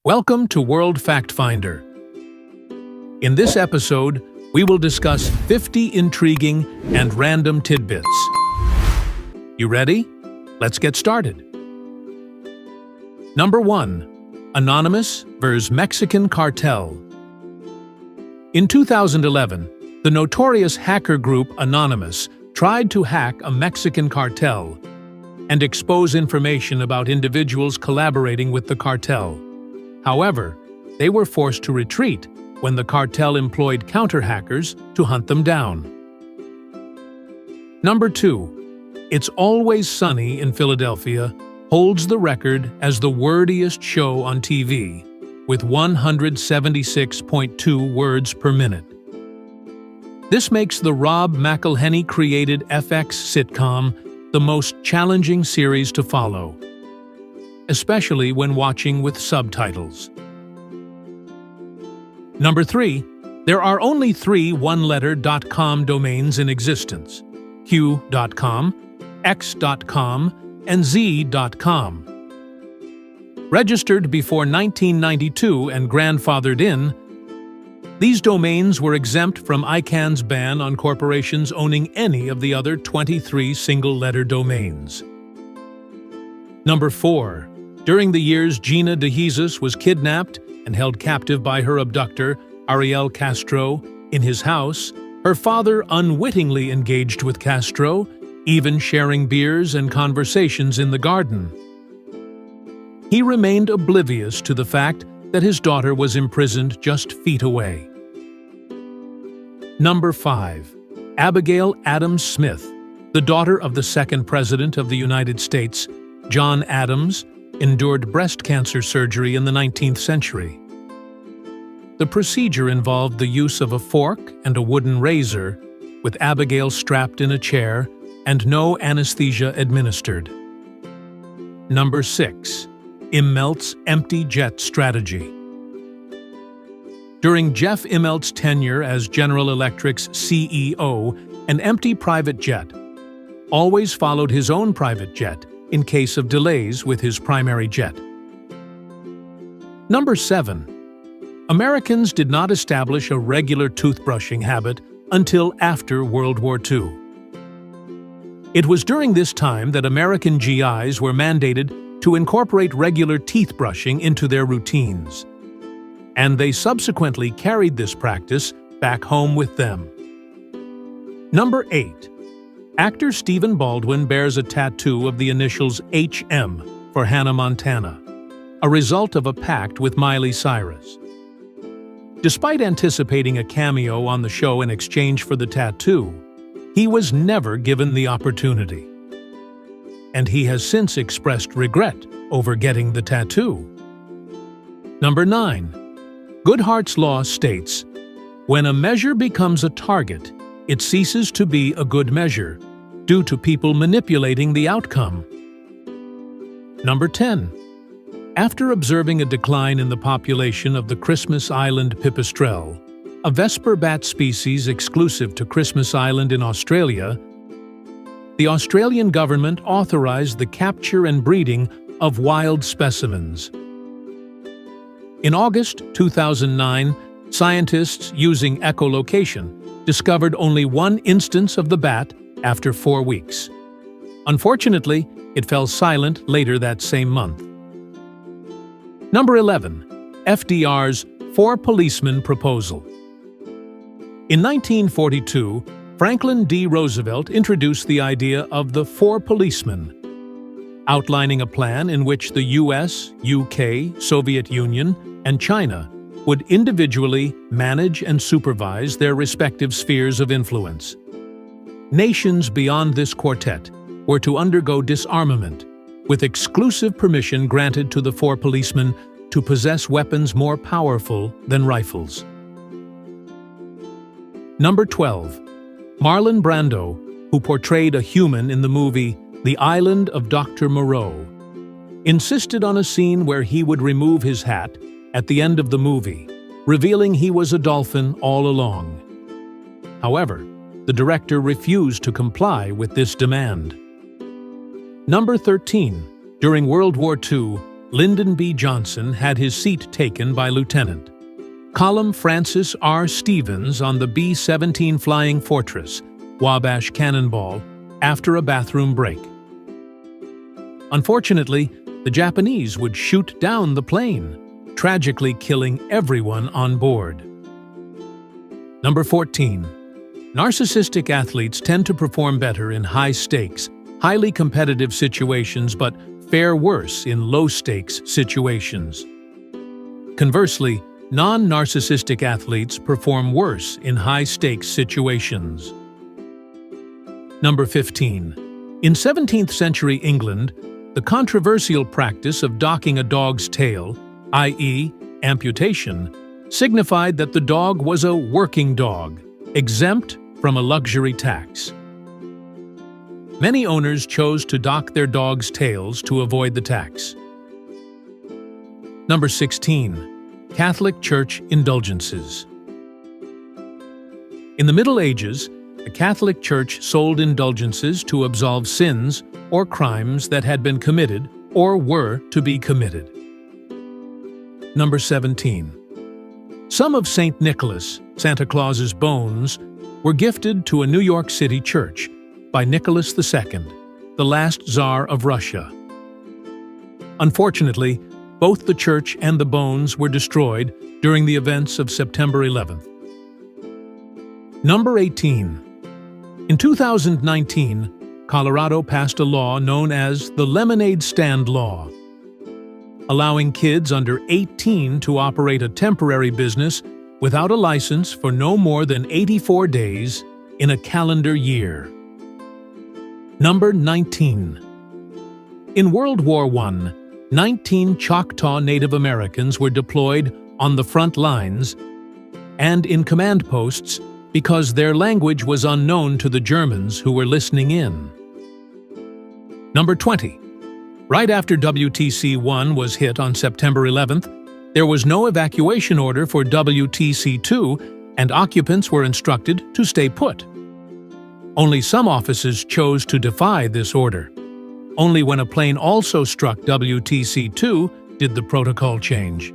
Welcome to World Fact Finder. In this episode, we will discuss 50 intriguing and random tidbits. You ready? Let's get started. Number 1. Anonymous vs. Mexican Cartel. In 2011, the notorious hacker group Anonymous tried to hack a Mexican cartel and expose information about individuals collaborating with the cartel. However, they were forced to retreat when the cartel employed counter-hackers to hunt them down. Number 2. It's Always Sunny in Philadelphia holds the record as the wordiest show on TV, with 176.2 words per minute. This makes the Rob McElhenney-created FX sitcom the most challenging series to follow, especially when watching with subtitles. Number 3. There are only 3 one-letter .com domains in existence: Q.com, X.com, and Z.com. Registered before 1992 and grandfathered in, these domains were exempt from ICANN's ban on corporations owning any of the other 23 single-letter domains. Number 4. During the years Gina de Jesus was kidnapped and held captive by her abductor, Ariel Castro, in his house, her father unwittingly engaged with Castro, even sharing beers and conversations in the garden. He remained oblivious to the fact that his daughter was imprisoned just feet away. Number 5. Abigail Adams Smith, the daughter of the second President of the United States, John Adams, endured breast cancer surgery in the 19th century. The procedure involved the use of a fork and a wooden razor, with Abigail strapped in a chair and no anesthesia administered. Number 6. Immelt's empty jet strategy. During Jeff Immelt's tenure as General Electric's CEO, an empty private jet always followed his own private jet in case of delays with his primary jet. Number 7. Americans did not establish a regular toothbrushing habit until after World War II. It was during this time that American GIs were mandated to incorporate regular teeth brushing into their routines, and they subsequently carried this practice back home with them. Number 8. Actor Stephen Baldwin bears a tattoo of the initials HM for Hannah Montana, a result of a pact with Miley Cyrus. Despite anticipating a cameo on the show in exchange for the tattoo, he was never given the opportunity, and he has since expressed regret over getting the tattoo. Number 9. Goodhart's Law states, "When a measure becomes a target, it ceases to be a good measure due to people manipulating the outcome." Number 10. After observing a decline in the population of the Christmas Island pipistrelle, a Vesper bat species exclusive to Christmas Island in Australia, the Australian government authorized the capture and breeding of wild specimens. In August 2009, scientists using echolocation discovered only one instance of the bat after 4 weeks. Unfortunately, it fell silent later that same month. Number 11. FDR's 4 policemen proposal. In 1942, Franklin D. Roosevelt introduced the idea of the 4 policemen, outlining a plan in which the US, UK, Soviet Union, and China would individually manage and supervise their respective spheres of influence. Nations beyond this quartet were to undergo disarmament, with exclusive permission granted to the 4 policemen to possess weapons more powerful than rifles. Number 12. Marlon Brando, who portrayed a human in the movie The Island of Dr. Moreau, insisted on a scene where he would remove his hat at the end of the movie, revealing he was a dolphin all along. However, the director refused to comply with this demand. Number 13. During World War II, Lyndon B. Johnson had his seat taken by Lieutenant Column Francis R. Stevens on the B-17 Flying Fortress, Wabash Cannonball, after a bathroom break. Unfortunately, the Japanese would shoot down the plane, tragically killing everyone on board. Number 14. Narcissistic athletes tend to perform better in high-stakes, highly competitive situations but fare worse in low-stakes situations. Conversely, non-narcissistic athletes perform worse in high-stakes situations. Number 15. In 17th century England, the controversial practice of docking a dog's tail, i.e., amputation, signified that the dog was a working dog, exempt from a luxury tax. Many owners chose to dock their dogs' tails to avoid the tax. Number 16. Catholic Church indulgences. In the Middle Ages, the Catholic Church sold indulgences to absolve sins or crimes that had been committed or were to be committed. Number 17. Some of St. Nicholas, Santa Claus's bones, were gifted to a New York City church by Nicholas II, the last Tsar of Russia. Unfortunately, both the church and the bones were destroyed during the events of September 11th. Number 18. In 2019, Colorado passed a law known as the Lemonade Stand Law, allowing kids under 18 to operate a temporary business without a license for no more than 84 days in a calendar year. Number 19. In World War I, 19 Choctaw Native Americans were deployed on the front lines and in command posts because their language was unknown to the Germans who were listening in. Number 20. Right after WTC-1 was hit on September 11th, there was no evacuation order for WTC-2 and occupants were instructed to stay put. Only some officers chose to defy this order. Only when a plane also struck WTC-2 did the protocol change.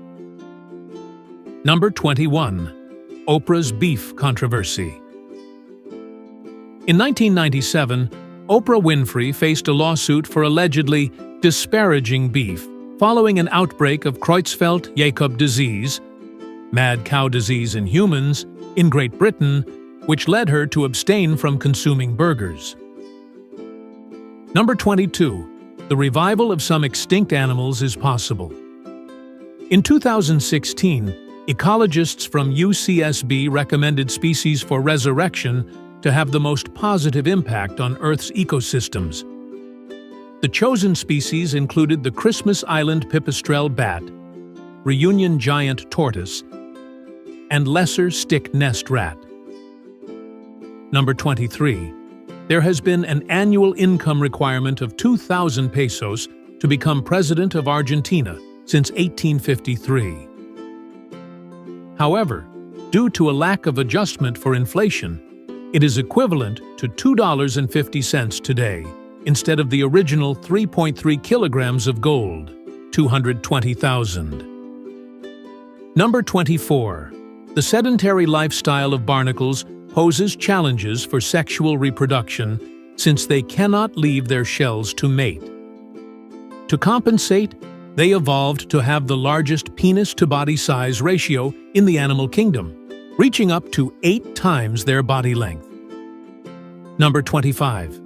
Number 21. Oprah's beef controversy. In 1997, Oprah Winfrey faced a lawsuit for allegedly disparaging beef following an outbreak of Creutzfeldt-Jakob disease, mad cow disease in humans, in Great Britain, which led her to abstain from consuming burgers. Number 22. The revival of some extinct animals is possible. In 2016, ecologists from UCSB recommended species for resurrection to have the most positive impact on Earth's ecosystems. The chosen species included the Christmas Island pipistrelle bat, Reunion giant tortoise, and lesser stick nest rat. Number 23. There has been an annual income requirement of 2,000 pesos to become president of Argentina since 1853. However, due to a lack of adjustment for inflation, it is equivalent to $2.50 today, instead of the original 3.3 kilograms of gold, 220,000. Number 24. The sedentary lifestyle of barnacles poses challenges for sexual reproduction since they cannot leave their shells to mate. To compensate, they evolved to have the largest penis-to-body size ratio in the animal kingdom, reaching up to 8 times their body length. Number 25.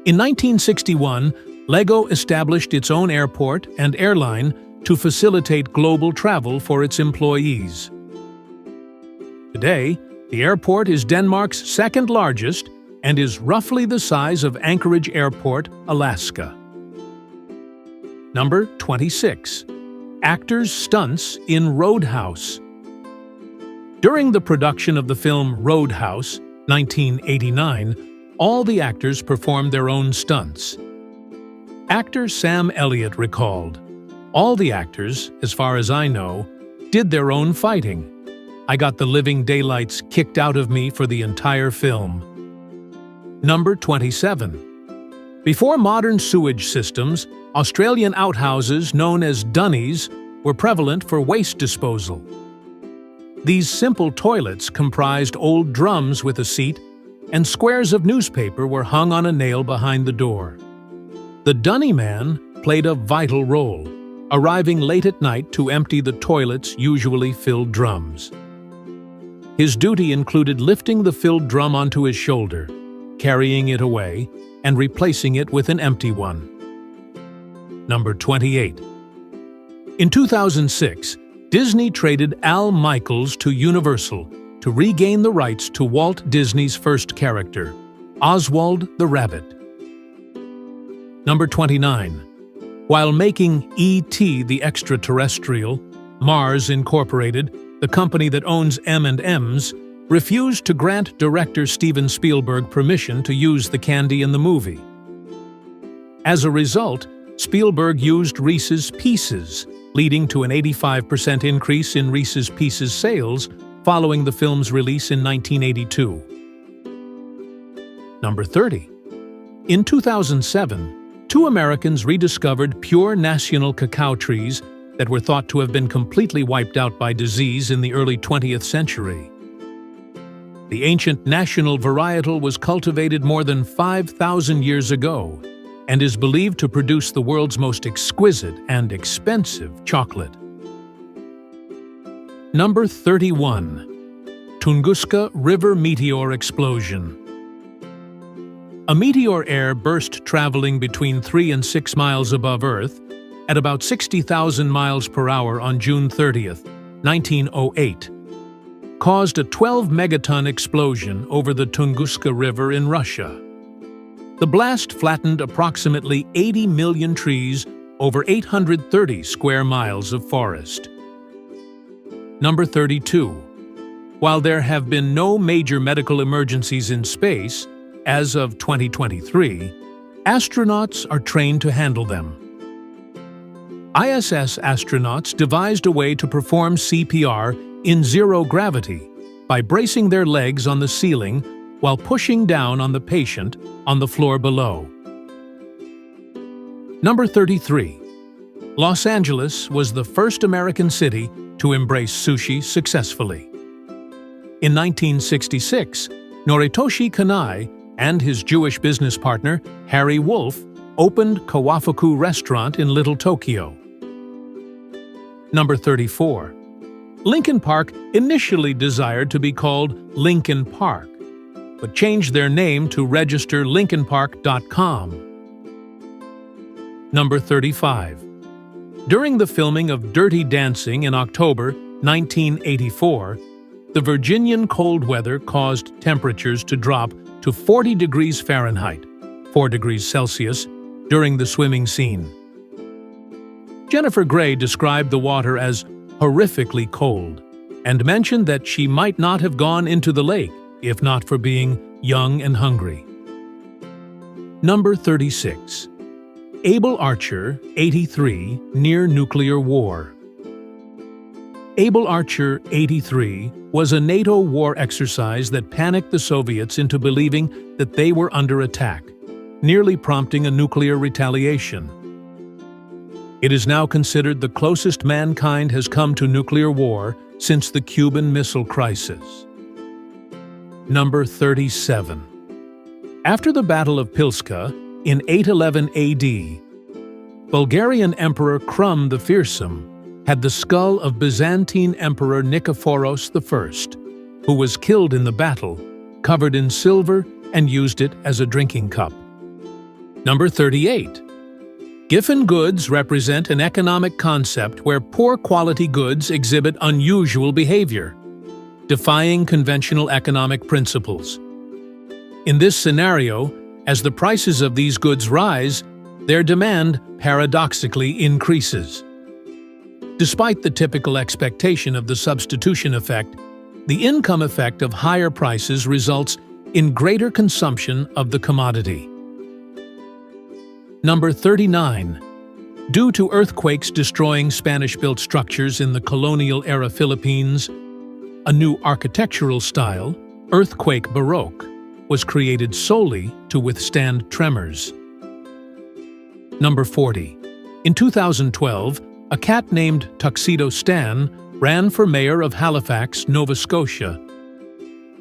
In 1961, Lego established its own airport and airline to facilitate global travel for its employees. Today, the airport is Denmark's second largest and is roughly the size of Anchorage Airport, Alaska. Number 26. Actors' stunts in Roadhouse. During the production of the film Roadhouse, 1989, all the actors performed their own stunts. Actor Sam Elliott recalled, "All the actors, as far as I know, did their own fighting. I got the living daylights kicked out of me for the entire film." Number 27. Before modern sewage systems, Australian outhouses known as dunnies were prevalent for waste disposal. These simple toilets comprised old drums with a seat, and squares of newspaper were hung on a nail behind the door. The dunny man played a vital role, arriving late at night to empty the toilet's usually filled drums. His duty included lifting the filled drum onto his shoulder, carrying it away, and replacing it with an empty one. Number 28. In 2006, Disney traded Al Michaels to Universal to regain the rights to Walt Disney's first character, Oswald the Rabbit. Number 29. While making E.T. the Extraterrestrial, Mars Incorporated, the company that owns M&M's, refused to grant director Steven Spielberg permission to use the candy in the movie. As a result, Spielberg used Reese's Pieces, leading to an 85% increase in Reese's Pieces sales following the film's release in 1982. Number 30. In 2007, two Americans rediscovered pure national cacao trees that were thought to have been completely wiped out by disease in the early 20th century. The ancient national varietal was cultivated more than 5,000 years ago and is believed to produce the world's most exquisite and expensive chocolate. Number 31. Tunguska River Meteor Explosion. A meteor air burst traveling between 3 and 6 miles above Earth at about 60,000 miles per hour on June 30th, 1908, caused a 12-megaton explosion over the Tunguska River in Russia. The blast flattened approximately 80 million trees over 830 square miles of forest. Number 32. While there have been no major medical emergencies in space, as of 2023, astronauts are trained to handle them. ISS astronauts devised a way to perform CPR in zero gravity by bracing their legs on the ceiling while pushing down on the patient on the floor below. Number 33. Los Angeles was the first American city to embrace sushi successfully. In 1966, Noritoshi Kanai and his Jewish business partner, Harry Wolf, opened Kawafuku Restaurant in Little Tokyo. Number 34. Lincoln Park initially desired to be called Lincoln Park, but changed their name to register lincolnpark.com. Number 35. During the filming of Dirty Dancing in October 1984, the Virginian cold weather caused temperatures to drop to 40 degrees Fahrenheit, 4 degrees Celsius, during the swimming scene. Jennifer Grey described the water as horrifically cold and mentioned that she might not have gone into the lake if not for being young and hungry. Number 36. Able Archer 83 near nuclear war. Able Archer 83 was a NATO war exercise that panicked the Soviets into believing that they were under attack, nearly prompting a nuclear retaliation. It is now considered the closest mankind has come to nuclear war since the Cuban Missile Crisis. Number 37. After the Battle of Pilska in 811 AD, Bulgarian Emperor Krum the Fearsome had the skull of Byzantine Emperor Nikephoros I, who was killed in the battle, covered in silver, and used it as a drinking cup. Number 38. Giffen goods represent an economic concept where poor quality goods exhibit unusual behavior, defying conventional economic principles. In this scenario, as the prices of these goods rise, their demand paradoxically increases. Despite the typical expectation of the substitution effect, the income effect of higher prices results in greater consumption of the commodity. Number 39. Due to earthquakes destroying Spanish-built structures in the colonial-era Philippines, a new architectural style, Earthquake Baroque, was created solely to withstand tremors. Number 40. In 2012, a cat named Tuxedo Stan ran for mayor of Halifax, Nova Scotia,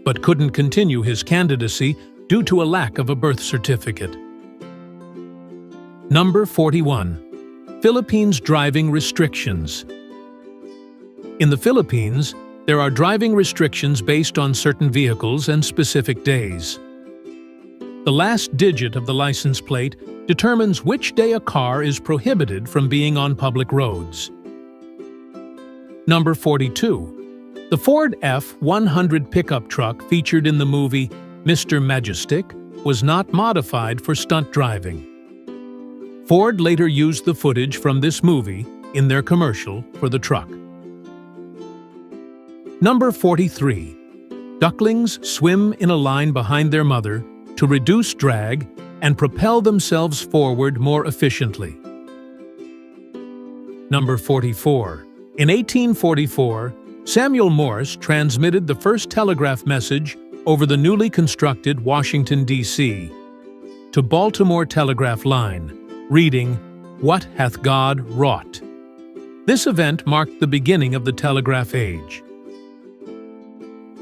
but couldn't continue his candidacy due to a lack of a birth certificate. Number 41. Philippines driving restrictions. In the Philippines, there are driving restrictions based on certain vehicles and specific days. The last digit of the license plate determines which day a car is prohibited from being on public roads. Number 42. The Ford F-100 pickup truck featured in the movie Mr. Majestic was not modified for stunt driving. Ford later used the footage from this movie in their commercial for the truck. Number 43. Ducklings swim in a line behind their mother to reduce drag and propel themselves forward more efficiently. Number 44. In 1844, Samuel Morse transmitted the first telegraph message over the newly constructed Washington, D.C. to Baltimore Telegraph Line, reading, "What hath God wrought?" This event marked the beginning of the telegraph age.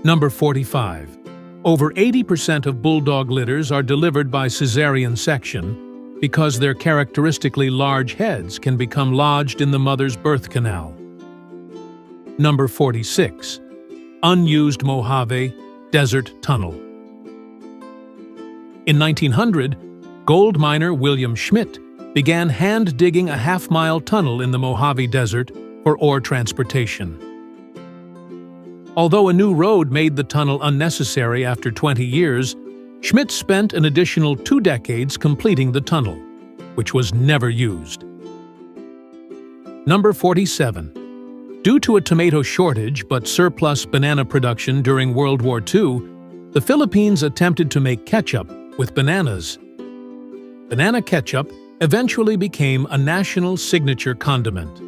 Number 45. Over 80% of bulldog litters are delivered by cesarean section because their characteristically large heads can become lodged in the mother's birth canal. Number 46. Unused Mojave Desert Tunnel. In 1900, gold miner William Schmidt began hand-digging a half-mile tunnel in the Mojave Desert for ore transportation. Although a new road made the tunnel unnecessary after 20 years, Schmidt spent an additional 2 decades completing the tunnel, which was never used. Number 47. Due to a tomato shortage but surplus banana production during World War II, the Philippines attempted to make ketchup with bananas. Banana ketchup eventually became a national signature condiment.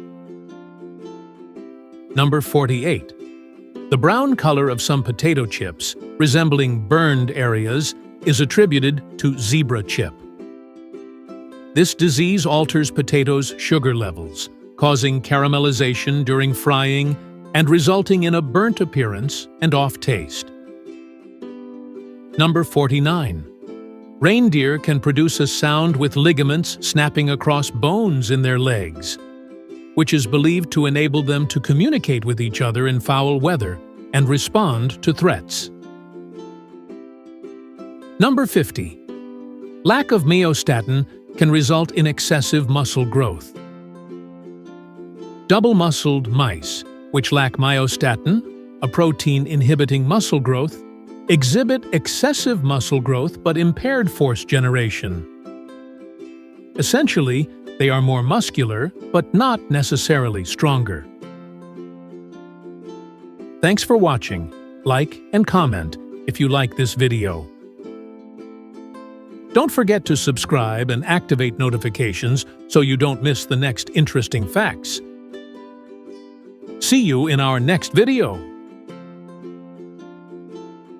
Number 48. The brown color of some potato chips, resembling burned areas, is attributed to zebra chip. This disease alters potatoes' sugar levels, causing caramelization during frying and resulting in a burnt appearance and off taste. Number 49. Reindeer can produce a sound with ligaments snapping across bones in their legs, which is believed to enable them to communicate with each other in foul weather and respond to threats. Number 50. Lack of myostatin can result in excessive muscle growth. Double-muscled mice, which lack myostatin, a protein inhibiting muscle growth, exhibit excessive muscle growth but impaired force generation. Essentially, they are more muscular but not necessarily stronger. Thanks for watching. Like and comment if you like this video. Don't forget to subscribe and activate notifications so you don't miss the next interesting facts. See you in our next video.